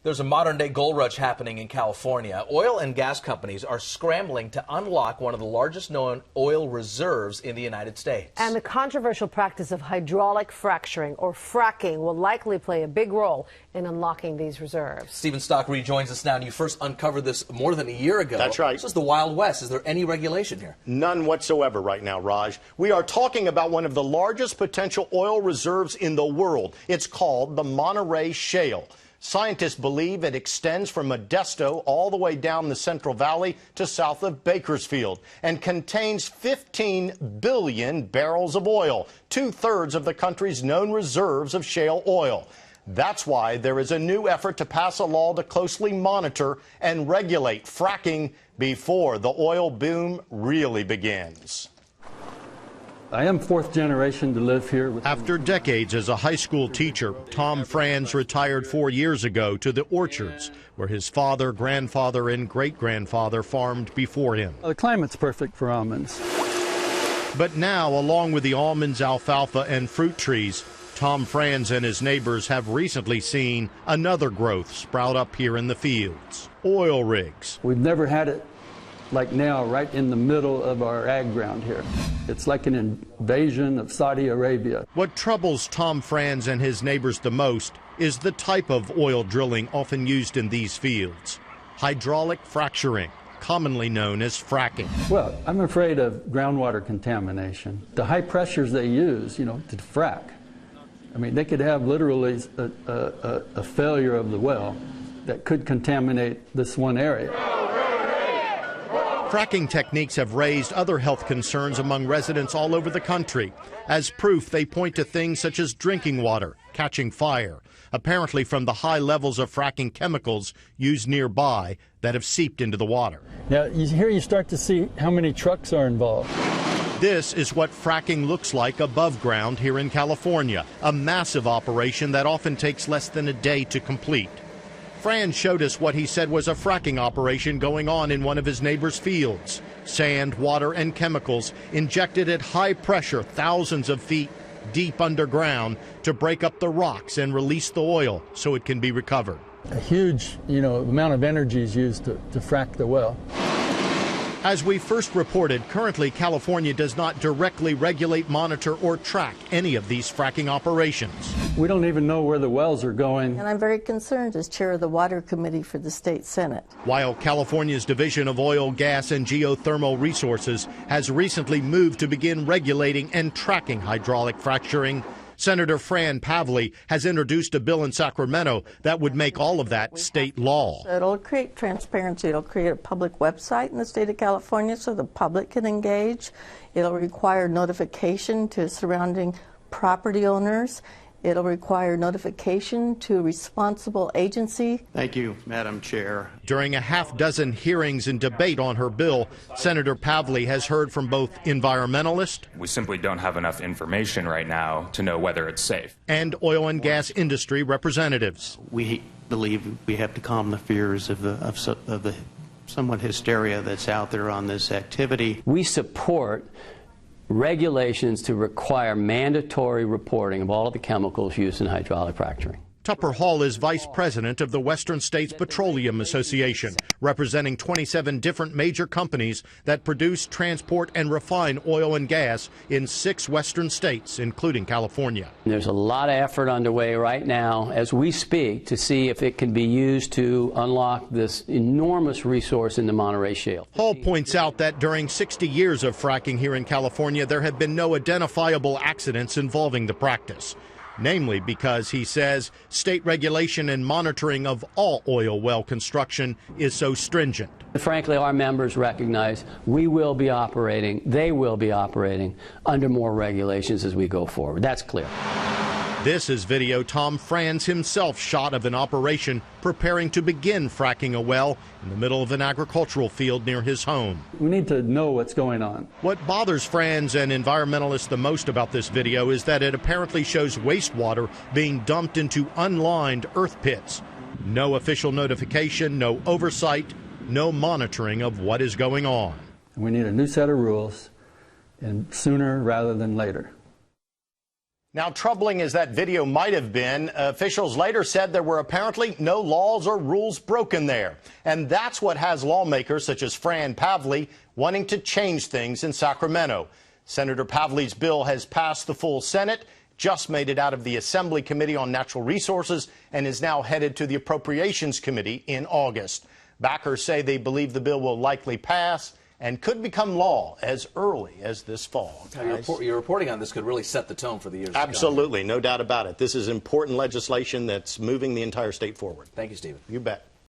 There's a modern-day gold rush happening in California. Oil and gas companies are scrambling to unlock one of the largest known oil reserves in the United States. And the controversial practice of hydraulic fracturing, or fracking, will likely play a big role in unlocking these reserves. Stephen Stock rejoins us now, and you first uncovered this more than a year ago. That's right. This is the Wild West. Is there any regulation here? None whatsoever right now, Raj. We are talking about one of the largest potential oil reserves in the world. It's called the Monterey Shale. Scientists believe it extends from Modesto all the way down the Central Valley to south of Bakersfield and contains 15 billion barrels of oil, 2/3 of the country's known reserves of shale oil. That's why there is a new effort to pass a law to closely monitor and regulate fracking before the oil boom really begins. I am fourth generation to live here. After decades as a high school teacher, Tom Franz retired 4 years ago to the orchards where his father, grandfather, and great-grandfather farmed before him. The climate's perfect for almonds. But now, along with the almonds, alfalfa, and fruit trees, Tom Franz and his neighbors have recently seen another growth sprout up here in the fields: oil rigs. We've never had it like now, right in the middle of our ag ground here. It's like an invasion of Saudi Arabia. What troubles Tom Franz and his neighbors the most is the type of oil drilling often used in these fields: hydraulic fracturing, commonly known as fracking. Well, I'm afraid of groundwater contamination. The high pressures they use, to frack, I mean, they could have literally a failure of the well that could contaminate this one area. Fracking techniques have raised other health concerns among residents all over the country. As proof, they point to things such as drinking water catching fire, apparently from the high levels of fracking chemicals used nearby that have seeped into the water. Now, here you start to see how many trucks are involved. This is what fracking looks like above ground here in California, a massive operation that often takes less than a day to complete. Franz showed us what he said was a fracking operation going on in one of his neighbor's fields. Sand, water, and chemicals injected at high pressure thousands of feet deep underground to break up the rocks and release the oil so it can be recovered. A huge, amount of energy is used to frack the well. As we first reported, currently California does not directly regulate, monitor, or track any of these fracking operations. We don't even know where the wells are going. And I'm very concerned as chair of the Water Committee for the State Senate. While California's Division of Oil, Gas, and Geothermal Resources has recently moved to begin regulating and tracking hydraulic fracturing, Senator Fran Pavley has introduced a bill in Sacramento that would make all of that state law. So it'll create transparency. It'll create a public website in the state of California so the public can engage. It'll require notification to surrounding property owners. It'll require notification to a responsible agency. Thank you, Madam Chair. During a half-dozen hearings and debate on her bill, Senator Pavley has heard from both environmentalists. We simply don't have enough information right now to know whether it's safe. And oil and gas industry representatives. We believe we have to calm the fears of the somewhat hysteria that's out there on this activity. We support regulations to require mandatory reporting of all of the chemicals used in hydraulic fracturing. Tupper Hall is vice president of the Western States Petroleum Association, representing 27 different major companies that produce, transport, and refine oil and gas in 6 western states, including California. There's a lot of effort underway right now as we speak to see if it can be used to unlock this enormous resource in the Monterey Shale. Hall points out that during 60 years of fracking here in California, there have been no identifiable accidents involving the practice. Namely because, he says, state regulation and monitoring of all oil well construction is so stringent. Frankly, our members recognize we will be operating, they will be operating under more regulations as we go forward. That's clear. This is video Tom Franz himself shot of an operation preparing to begin fracking a well in the middle of an agricultural field near his home. We need to know what's going on. What bothers Franz and environmentalists the most about this video is that it apparently shows wastewater being dumped into unlined earth pits. No official notification, no oversight, no monitoring of what is going on. We need a new set of rules, and sooner rather than later. Now, troubling as that video might have been, officials later said there were apparently no laws or rules broken there. And that's what has lawmakers such as Fran Pavley wanting to change things in Sacramento. Senator Pavley's bill has passed the full Senate, just made it out of the Assembly Committee on Natural Resources, and is now headed to the Appropriations Committee in August. Backers say they believe the bill will likely pass and could become law as early as this fall. Your reporting on this could really set the tone for the years to come. Absolutely, no doubt about it. This is important legislation that's moving the entire state forward. Thank you, Stephen. You bet.